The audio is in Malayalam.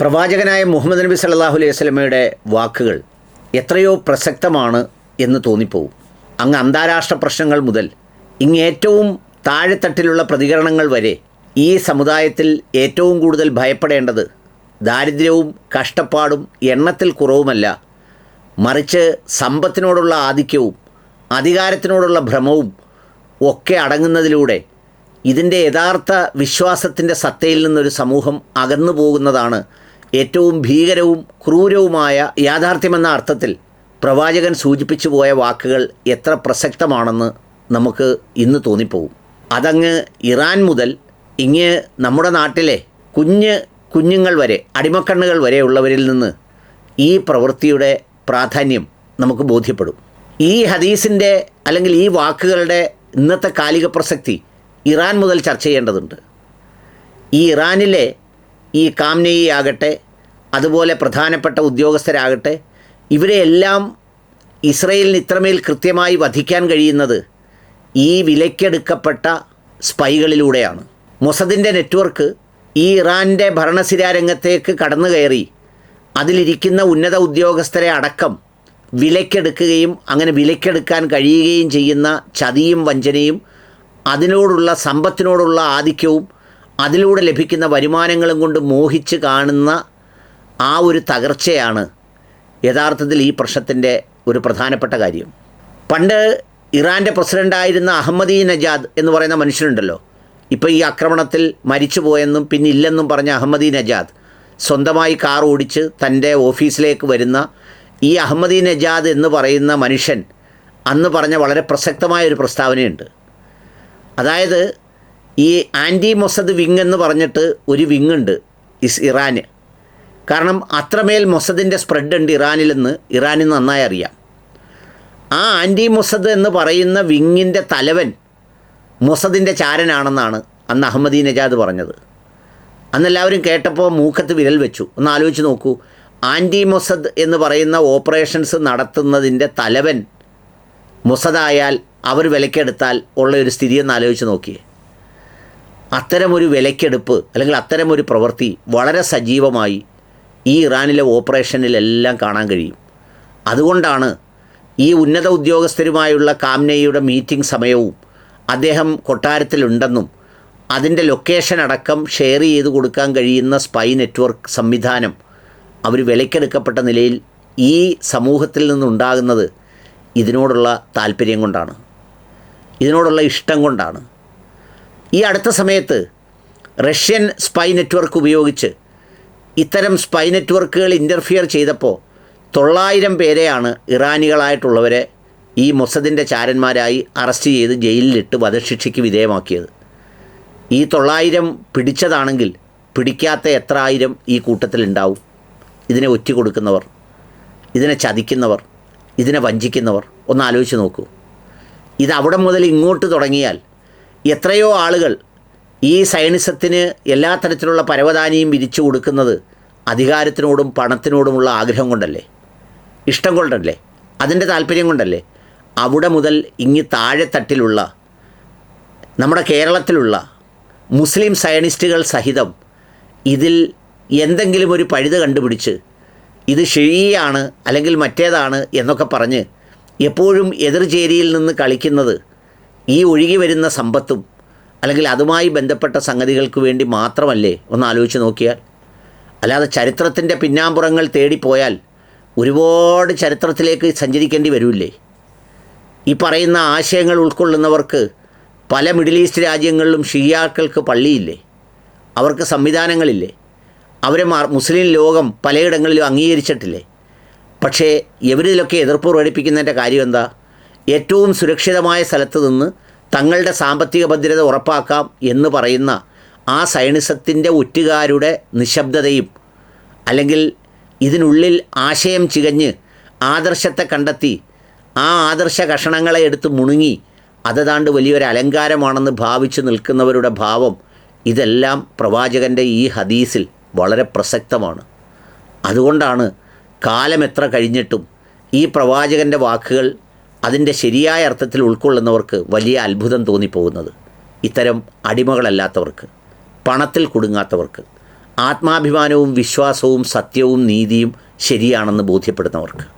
പ്രവാചകനായ മുഹമ്മദ് നബി സല്ലല്ലാഹു അലൈഹി വസല്ലമയുടെ വാക്കുകൾ എത്രയോ പ്രസക്തമാണ് എന്ന് തോന്നിപ്പോവും. അങ്ങ് അന്താരാഷ്ട്ര പ്രശ്നങ്ങൾ മുതൽ ഇങ്ങേറ്റവും താഴെത്തട്ടിലുള്ള പ്രതികരണങ്ങൾ വരെ ഈ സമുദായത്തിൽ ഏറ്റവും കൂടുതൽ ഭയപ്പെടേണ്ടത് ദാരിദ്ര്യവും കഷ്ടപ്പാടും എണ്ണത്തിൽ കുറവുമല്ല, മറിച്ച് സമ്പത്തിനോടുള്ള ആധിക്യവും അധികാരത്തിനോടുള്ള ഭ്രമവും ഒക്കെ അടങ്ങുന്നതിലൂടെ ഇതിൻ്റെ യഥാർത്ഥ വിശ്വാസത്തിൻ്റെ സത്തയിൽ നിന്നൊരു സമൂഹം അകന്നു പോകുന്നതാണ് ഏറ്റവും ഭീകരവും ക്രൂരവുമായ യാഥാർത്ഥ്യമെന്ന അർത്ഥത്തിൽ പ്രവാചകൻ സൂചിപ്പിച്ചു പോയ വാക്കുകൾ എത്ര പ്രസക്തമാണെന്ന് നമുക്ക് ഇന്ന് തോന്നിപ്പോവും. അതങ്ങ് ഇറാൻ മുതൽ ഇങ്ങ് നമ്മുടെ നാട്ടിലെ കുഞ്ഞുങ്ങൾ വരെ, അടിമക്കണ്ണുകൾ വരെയുള്ളവരിൽ നിന്ന് ഈ പ്രവൃത്തിയുടെ പ്രാധാന്യം നമുക്ക് ബോധ്യപ്പെടും. ഈ ഹദീസിൻ്റെ അല്ലെങ്കിൽ ഈ വാക്കുകളുടെ ഇന്നത്തെ കാലിക പ്രസക്തി ഇറാൻ മുതൽ ചർച്ച ചെയ്യേണ്ടതുണ്ട്. ഈ ഇറാനിലെ ഈ കാംനെയി ആകട്ടെ, അതുപോലെ പ്രധാനപ്പെട്ട ഉദ്യോഗസ്ഥരാകട്ടെ, ഇവരെയെല്ലാം ഇസ്രയേലിന് ഇത്രമേൽ കൃത്യമായി വധിക്കാൻ കഴിയുന്നത് ഈ വിലക്കെടുക്കപ്പെട്ട സ്പൈകളിലൂടെയാണ്. മൊസദിൻ്റെ നെറ്റ്വർക്ക് ഈ ഇറാൻ്റെ ഭരണസിരാരംഗത്തേക്ക് കടന്നു കയറി അതിലിരിക്കുന്ന ഉന്നത ഉദ്യോഗസ്ഥരെ അടക്കം വിലക്കെടുക്കുകയും അങ്ങനെ വിലക്കെടുക്കാൻ കഴിയുകയും ചെയ്യുന്ന ചതിയും വഞ്ചനയും അതിനോടുള്ള സമ്പത്തിനോടുള്ള ആധിക്യവും അതിലൂടെ ലഭിക്കുന്ന വരുമാനങ്ങളും കൊണ്ട് മോഹിച്ച് കാണുന്ന ആ ഒരു തകർച്ചയാണ് യഥാർത്ഥത്തിൽ ഈ പ്രശ്നത്തിൻ്റെ ഒരു പ്രധാനപ്പെട്ട കാര്യം. പണ്ട് ഇറാൻ്റെ പ്രസിഡൻ്റായിരുന്ന അഹമ്മദി നജാദ് എന്ന് പറയുന്ന മനുഷ്യനുണ്ടല്ലോ, ഇപ്പോൾ ഈ ആക്രമണത്തിൽ മരിച്ചു പോയെന്നും പിന്നില്ലെന്നും പറഞ്ഞ അഹമ്മദി നജാദ് സ്വന്തമായി കാർ ഓടിച്ച് തൻ്റെ ഓഫീസിലേക്ക് വരുന്ന ഈ അഹമ്മദി നജാദ് എന്ന് പറയുന്ന മനുഷ്യൻ അന്ന് പറഞ്ഞ വളരെ പ്രസക്തമായൊരു പ്രസ്താവനയുണ്ട്. അതായത് ഈ ആൻറ്റി മൊസദ് വിങ് എന്ന് പറഞ്ഞിട്ട് ഒരു വിങ്ങുണ്ട് ഇറാന്. കാരണം അത്രമേൽ മൊസദിൻ്റെ സ്പ്രെഡ് ഉണ്ട് ഇറാനിലെന്ന് ഇറാനിൽ നന്നായി അറിയാം. ആ ആൻറ്റി മൊസദ് എന്ന് പറയുന്ന വിങ്ങിൻ്റെ തലവൻ മൊസദിൻ്റെ ചാരനാണെന്നാണ് അന്ന് അഹമ്മദി നജാദ് പറഞ്ഞത്. അന്നെല്ലാവരും കേട്ടപ്പോൾ മൂക്കത്ത് വിരൽ വെച്ചു. ഒന്ന് ആലോചിച്ച് നോക്കൂ, ആൻറ്റി മൊസദ് എന്ന് പറയുന്ന ഓപ്പറേഷൻസ് നടത്തുന്നതിൻ്റെ തലവൻ മൊസദായാൽ അവർ വിലക്കെടുത്താൽ ഉള്ള ഒരു സ്ഥിതി ഒന്ന് ആലോചിച്ച് നോക്കിയേ. അത്തരമൊരു വിലക്കെടുപ്പ് അല്ലെങ്കിൽ അത്തരമൊരു പ്രവൃത്തി വളരെ സജീവമായി ഈ ഇറാനിലെ ഓപ്പറേഷനിലെല്ലാം കാണാൻ കഴിയും. അതുകൊണ്ടാണ് ഈ ഉന്നത ഉദ്യോഗസ്ഥരുമായുള്ള കാംനെയുടെ മീറ്റിംഗ് സമയവും അദ്ദേഹം കൊട്ടാരത്തിലുണ്ടെന്നും അതിൻ്റെ ലൊക്കേഷൻ അടക്കം ഷെയർ ചെയ്ത് കൊടുക്കാൻ കഴിയുന്ന സ്പൈ നെറ്റ്വർക്ക് സംവിധാനം അവർ വിലക്കെടുക്കപ്പെട്ട നിലയിൽ ഈ സമൂഹത്തിൽ നിന്നുണ്ടാകുന്നത് ഇതിനോടുള്ള താല്പര്യം കൊണ്ടാണ്, ഇതിനോടുള്ള ഇഷ്ടം കൊണ്ടാണ്. ഈ അടുത്ത സമയത്ത് റഷ്യൻ സ്പൈ നെറ്റ്വർക്ക് ഉപയോഗിച്ച് ഇത്തരം സ്പൈ നെറ്റ്വർക്കുകൾ ഇൻ്റർഫിയർ ചെയ്തപ്പോൾ 900 പേരെയാണ് ഇറാനികളായിട്ടുള്ളവരെ ഈ മൊസദിൻ്റെ ചാരന്മാരായി അറസ്റ്റ് ചെയ്ത് ജയിലിലിട്ട് വധശിക്ഷയ്ക്ക് വിധേയമാക്കിയത്. ഈ 900 പിടിച്ചതാണെങ്കിൽ പിടിക്കാത്ത എത്ര ആയിരം ഈ കൂട്ടത്തിലുണ്ടാവും? ഇതിനെ ഒറ്റ കൊടുക്കുന്നവർ, ഇതിനെ ചതിക്കുന്നവർ, ഇതിനെ വഞ്ചിക്കുന്നവർ. ഒന്ന് ആലോചിച്ച് നോക്കൂ. ഇത് അവിടെ മുതൽ ഇങ്ങോട്ട് തുടങ്ങിയാൽ എത്രയോ ആളുകൾ ഈ സയനിസത്തിന് എല്ലാ തരത്തിലുള്ള പരവതാനിയും വിരിച്ചു കൊടുക്കുന്നത് അധികാരത്തിനോടും പണത്തിനോടുമുള്ള ആഗ്രഹം കൊണ്ടല്ലേ, ഇഷ്ടം കൊണ്ടല്ലേ, അതിൻ്റെ താല്പര്യം കൊണ്ടല്ലേ. അവിടെ മുതൽ ഇങ്ങ് താഴെത്തട്ടിലുള്ള നമ്മുടെ കേരളത്തിലുള്ള മുസ്ലിം സയനിസ്റ്റുകൾ സഹിതം ഇതിൽ എന്തെങ്കിലും ഒരു പഴുത് കണ്ടുപിടിച്ച് ഇത് ഷിഴിയാണ് അല്ലെങ്കിൽ മറ്റേതാണ് എന്നൊക്കെ പറഞ്ഞ് എപ്പോഴും എതിർചേരിയിൽ നിന്ന് കളിക്കുന്നത് ഈ ഒഴുകി വരുന്ന സമ്പത്തും അല്ലെങ്കിൽ അതുമായി ബന്ധപ്പെട്ട സംഗതികൾക്ക് വേണ്ടി മാത്രമല്ലേ? ഒന്ന് ആലോചിച്ച് നോക്കിയാൽ. അല്ലാതെ ചരിത്രത്തിൻ്റെ പിന്നാമ്പുറങ്ങൾ തേടിപ്പോയാൽ ഒരുപാട് ചരിത്രത്തിലേക്ക് സഞ്ചരിക്കേണ്ടി വരില്ലേ? ഈ പറയുന്ന ആശയങ്ങൾ ഉൾക്കൊള്ളുന്നവർക്ക് പല മിഡിൽ ഈസ്റ്റ് രാജ്യങ്ങളിലും ഷിയാക്കൾക്ക് പള്ളിയില്ലേ, അവർക്ക് സംവിധാനങ്ങളില്ലേ, അവരെ മുസ്ലിം ലോകം പലയിടങ്ങളിലും അംഗീകരിച്ചിട്ടില്ലേ? പക്ഷേ ഇവരിലൊക്കെ എതിർപ്പ് പ്രകടിപ്പിക്കുന്നതിൻ്റെ കാര്യം എന്താ? ഏറ്റവും സുരക്ഷിതമായ സ്ഥലത്ത് നിന്ന് തങ്ങളുടെ സാമ്പത്തിക ഭദ്രത ഉറപ്പാക്കാം എന്ന് പറയുന്ന ആ സയനിസത്തിൻ്റെ ഒറ്റുകാരുടെ നിശബ്ദതയും അല്ലെങ്കിൽ ഇതിനുള്ളിൽ ആശയം ചികഞ്ഞ് ആദർശത്തെ കണ്ടെത്തി ആ ആദർശ കഷണങ്ങളെ എടുത്ത് മുണുങ്ങി അതതാണ്ട് വലിയൊരു അലങ്കാരമാണെന്ന് ഭാവിച്ച് നിൽക്കുന്നവരുടെ ഭാവം, ഇതെല്ലാം പ്രവാചകൻ്റെ ഈ ഹദീസിൽ വളരെ പ്രസക്തമാണ്. അതുകൊണ്ടാണ് കാലം എത്ര കഴിഞ്ഞിട്ടും ഈ പ്രവാചകൻ്റെ വാക്കുകൾ അതിൻ്റെ ശരിയായ അർത്ഥത്തിൽ ഉൾക്കൊള്ളുന്നവർക്ക് വലിയ അത്ഭുതം തോന്നിപ്പോകുന്നത്. ഇത്തരം അടിമകളല്ലാത്തവർക്ക്, പണത്തിൽ കുടുങ്ങാത്തവർക്ക്, ആത്മാഭിമാനവും വിശ്വാസവും സത്യവും നീതിയും ശരിയാണെന്ന് ബോധ്യപ്പെടുന്നവർക്ക്.